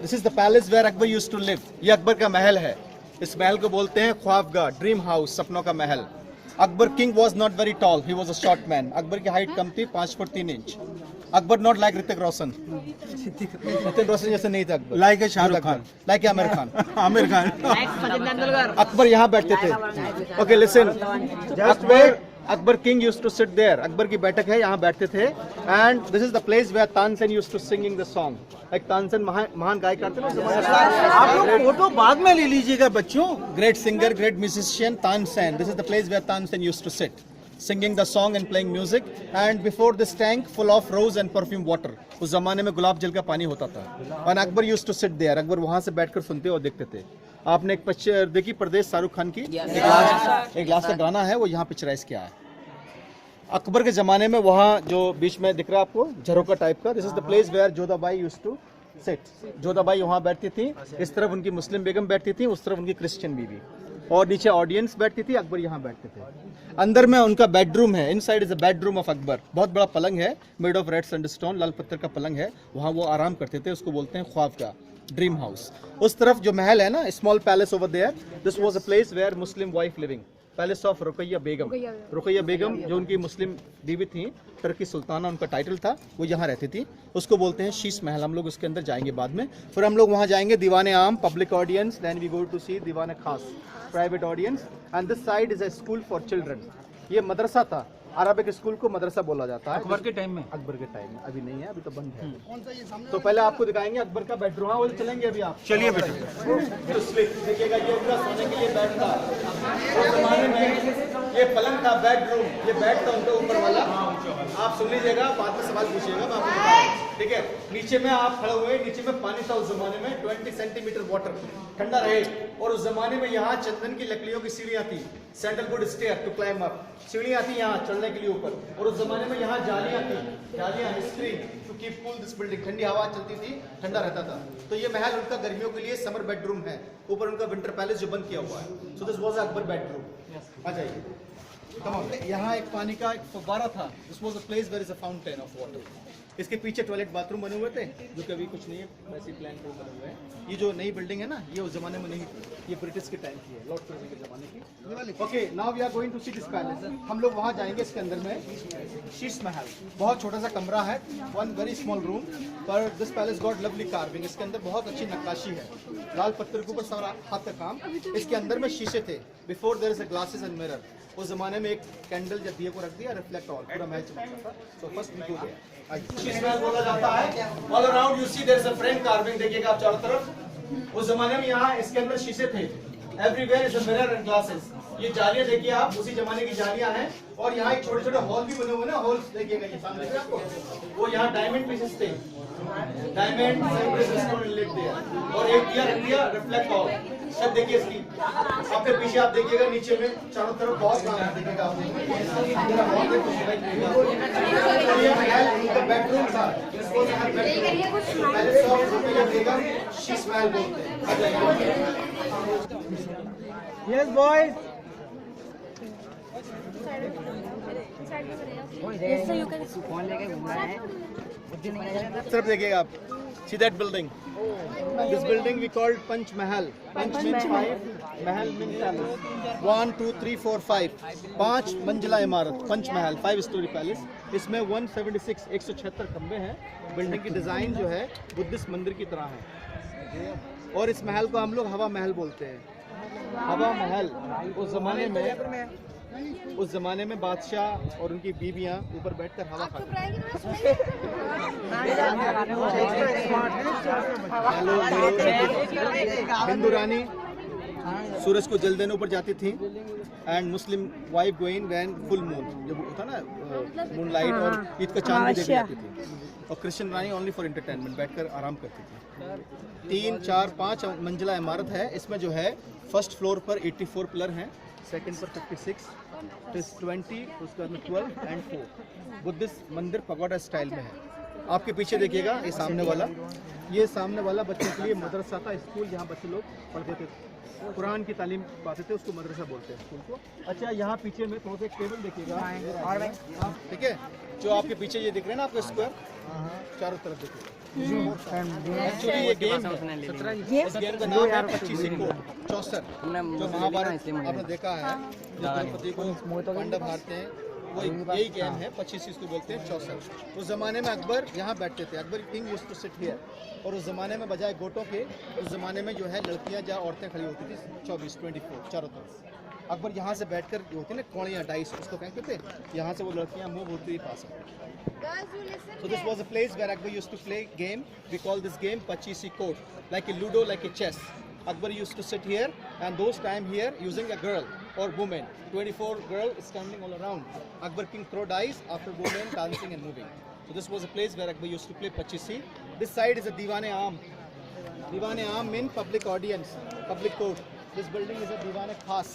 This is the palace where Akbar used to live. ये अकबर का महल है। इस महल को बोलते हैं ख्वाबगाह, ड्रीम हाउस, सपनों का महल। Akbar king was not very tall, he was a short man. Akbar की हाइट कम थी, 5 foot 3 inch. Akbar not like Hrithik Roshan, Hrithik Roshan जैसे नहीं था अकबर। Like Shahrukh Khan, like Aamir Khan. आमिर खान। अकबर यहाँ बैठते थे। Okay listen, Akbar king used to sit there. Akbar की बैठक है, यहाँ बैठते थे। And this is the place where Tansen used to singing the song. एक तानसेन महान गायक थे ना। आप लोग फोटो बाद में ले लीजिएगा बच्चों। Great singer, great musician Tansen. This is the place where Tansen used to sit singing the song and playing music. And before this tank full of rose and perfume water, उस जमाने में गुलाब जल का पानी होता था। और Akbar used to sit there, Akbar वहाँ से बैठकर सुनते और देखते थे। आपने एक पिक्चर देखी परदेश, शाहरुख खान की? एक ग्लास का गाना है, वो यहाँ पिक्चराइज किया है। अकबर के जमाने में वहाँ जो बीच में दिख रहा है आपको झरोका टाइप का, this is the place where Jodhabai used to sit. Jodhabai वहाँ बैठती थी, इस तरफ उनकी मुस्लिम बेगम बैठती थी, उस तरफ उनकी क्रिश्चियन बीवी, और नीचे ऑडियंस बैठती थी, अकबर यहाँ बैठते थे। अंदर में उनका बेडरूम है, inside is a bedroom of Akbar. बहुत बड़ा पलंग है, मेड ऑफ रेड सैंडस्टोन, लाल पत्थर का पलंग है, वहाँ वो आराम करते थे। उसको बोलते हैं ख्वाब का, ड्रीम हाउस। उस तरफ जो महल है ना, small palace over there, this was a place where Muslim wife living, palace of Ruqaiya Begum. Ruqaiya Begum जो उनकी मुस्लिम बीवी थी, टर्की सुल्ताना उनका टाइटल था, वो यहाँ रहती थी। उसको बोलते हैं शीश महल। हम लोग उसके अंदर जाएंगे बाद में। फिर हम लोग वहाँ जाएंगे Diwane Aam, public audience, then we go to see Diwane Khas, private audience. And this side is a school for children. ये मदरसा था, अरबिक स्कूल को मदरसा बोला जाता है। अकबर के टाइम में? अकबर के टाइम में, अभी नहीं है, अभी तो बंद है। तो पहले आपको दिखाएंगे अकबर का बेडरूम। हाँ, वो चलेंगे अभी आप। चलिए बेटा। देखिएगा, ये उनका सोने के लिए बेड था। उस जमाने में ये पलंग था, बेडरूम, ये बेड था उनका ऊपर वाला। आप सुन लीजिएगा, बाद में सवाल पूछिएगा, मैं आपको बताऊंगा। ठीक है, नीचे में आप खड़े हुए, नीचे में पानी था उस जमाने में, 20 सेंटीमीटर वाटर, ठंडा रहे। और उस जमाने में यहाँ चंदन की लकड़ियों की सीढ़ियाँ थी, sandalwood stair to climb up, सीढ़ियाँ थी यहाँ चढ़ने के लिए ऊपर। और उस जमाने में यहाँ जालियाँ थी, जालियाँ screen to keep cool this building. ठंडी हवा चलती थी, ठंडा रहता था। तो ये महल उनका गर्मियों के लिए समर बेडरूम है। ऊपर उनका विंटर पैलेस जो बंद किया हुआ है। So this was Akbar bedroom. आ जाइए, कम ऑन। यहाँ एक पानी का एक फव्वारा था, this was a place where is a fountain of water. इसके पीछे टॉयलेट बाथरूम बने हुए थे, जो कभी कुछ नहीं है, वैसे प्लान पर बने हुए हैं। ये जो नई बिल्डिंग है ना, ये उस जमाने में नहीं थी, ये ब्रिटिश के टाइम की है, लॉर्ड कर्जन के जमाने की। Okay, now we are going to see this palace. हम लोग वहाँ जाएंगे। इसके अंदर में शीश महल, बहुत छोटा सा कमरा है, वन वेरी स्मॉल रूम, पर this palace got lovely carving. इसके अंदर बहुत अच्छी नक्काशी है, लाल पत्थर के ऊपर सारा हाथ का काम। इसके अंदर में शीशे थे, before there is a glasses and mirror. उस जमाने में एक कैंडल जब दिए को रख दिया, रिफ्लेक्ट ऑल, पूरा महल चमकता था। So first we go there. Sheesh Mahal बोला जाता है। All around you see there is a frame carving. देखिएगा आप चारों तरफ। उस जमाने में यहाँ इसके अंदर शीशे थे, everywhere is a mirror and glasses. ये जालियां देखिए आप, उसी जमाने की जालियां हैं। और यहाँ एक छोटे छोटे हॉल भी बने हुए ना, हॉल्स देखिएगा, ये सामने से आपको, वो यहाँ डायमंड पीसेस थे, डायमंड और एक दिया रख दिया, रिफ्लेक्ट ऑल। सब देखिए इसकी, आपके पीछे आप देखिएगा, नीचे में चारों तरफ बहुत काम है, देखिएगा आप। बेडरूम था, शीश महल बोलते हैं। Yes boys. सिर्फ देखिएगा आप, see that building, this building we called Panch Mahal. Panch means 5, Mahal means palace. 1 2 3 4 5, 5 मंजिला इमारत, पंच महल, 5 स्टोरी पैलेस। इसमें 176 खंबे हैं। बिल्डिंग की डिजाइन जो है बुद्धिस्ट मंदिर की तरह है। और इस महल को हम लोग हवा महल बोलते हैं। हवा महल, उस जमाने में बादशाह और उनकी बीवियां ऊपर बैठकर हवा खाती थी। हिंदू रानी सूरज को जल देने ऊपर जाती थी। And Muslim wife going when full moon, जब होता ना मून लाइट और ईद का चांद भी देखने जाती थी। और Christian Rani only for entertainment, बैठकर आराम करती थी। 3 4 5 मंजिला इमारत है। इसमें जो है फर्स्ट फ्लोर पर 84 पिलर हैं, सेकंड पर 56, 20, उसके बाद में 12 एंड 4। बुद्धिस्ट मंदिर पगोडा स्टाइल में है। आपके पीछे देखिएगा ये सामने वाला बच्चों के लिए मदरसा था, स्कूल जहाँ बच्चे लोग पढ़ते थे, कुरान की तालीम पाते थे, उसको मदरसा बोलते हैं स्कूल को। अच्छा यहाँ पीछे में थोड़ा सा एक टेबल देखिएगा, ठीक है, जो आपके पीछे ये दिख रहे हैं ना आपको स्क्वायर, चारों तरफ देखिए। एक्चुअली ये गेम है, इस गेम का नाम है 25 कोट 64, जो महाभारत आपने देखा है, जो द्रौपदी को पांडव हारते हैं, वो यही गेम है 25 इसको बोलते हैं 64। उस ज़माने में अकबर यहाँ बैठते थे, Akbar king used to sit here, और उस ज़माने में बजाय गोटों के उस ज़माने में जो है लड़कियाँ या औरतें खड़ी होती थी 24 चारों तरफ। अकबर यहाँ से बैठकर जो होती है ना कौड़ियाँ डाइस उसको फेंकते थे, यहाँ से वो लड़कियाँ मूव होती हुई पास आती। So this was a place where Akbar used to play game. We call this game Pachisi Court, like a Ludo, like a chess. Akbar used to sit here, and those time here using a girl or woman. 24 girl standing all around. Akbar king throw dice after women dancing and moving. So this was a place where Akbar used to play Pachisi. This side is a Diwan-e-Aam. Diwan-e-Aam means public audience, public court. This building is a Diwan-e-Khas,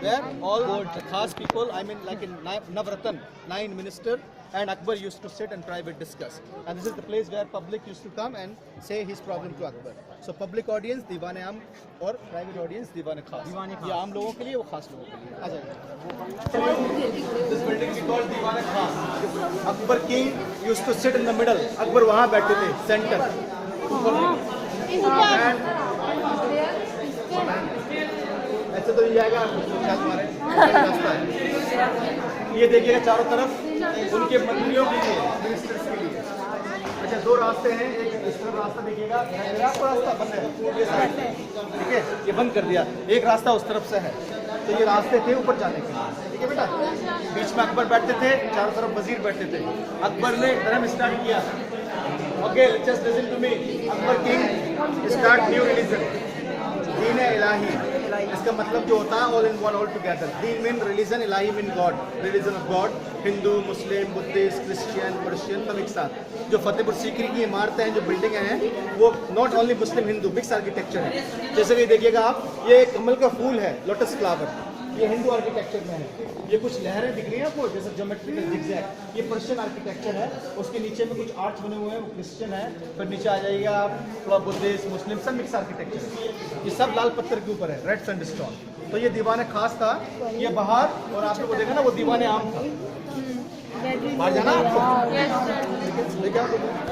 where all the Khas people, I mean like in Navratan, 9 minister, and Akbar used to sit and private discuss. And this is the place where public used to come and say his problem to Akbar. So public audience Diwan-e-Aam और private audience Diwan-e-Khas. ये आम लोगों के लिए, वो खास लोगों के लिए। आ जाइए। This building we call Diwan-e-Khas. Akbar king used to sit in the middle. Akbar वहाँ बैठते थे, center. ऐसे तो नहीं जाएगा, रास्ता है। ये देखिएगा चारों तरफ उनके मंत्रियों के लिए, मिनिस्टर्स के लिए। अच्छा दो रास्ते हैं, एक इस तरफ रास्ता देखिएगा, आपको रास्ता बंद है ये साइड, ठीक है, ये बंद कर दिया। एक रास्ता उस तरफ से है, तो ये रास्ते थे ऊपर जाने के, ठीक है बेटा। बीच में अकबर बैठते थे, चारों तरफ वजीर बैठते थे। अकबर ने धर्म स्टार्ट किया। Okay, just listen to me. Akbar king start new religion, Din Ilahi. इसका मतलब जो होता है all in one, all together. Din mean religion, Ilahi mean God, religion of God. Hindu, Muslim, Buddhist, Christian, Persian सब एक साथ। जो फतेहपुर सीकरी की इमारतें हैं, जो बिल्डिंगें हैं, वो not only Muslim Hindu mix architecture है। जैसे कि देखिएगा आप, ये कमल का फूल है, लोटस फ्लावर, ये हिंदू आर्किटेक्चर में है। ये कुछ लहरें दिख रही हैं आपको, जैसे ज्योमेट्रिकल जिगजैग, ये पर्शियन आर्किटेक्चर है। उसके नीचे में कुछ आर्च बने हुए हैं, वो क्रिश्चियन है। फिर नीचे आ जाइएगा आप, थोड़ा बुद्धिस्ट, मुस्लिम, सब मिक्स आर्किटेक्चर। ये सब लाल पत्थर के ऊपर है, रेड सैंडस्टोन। तो ये दीवान-ए-खास था, ये बाहर, और आप लोगों को देखा ना वो दीवान-ए-आम था। बाहर जाना आपको?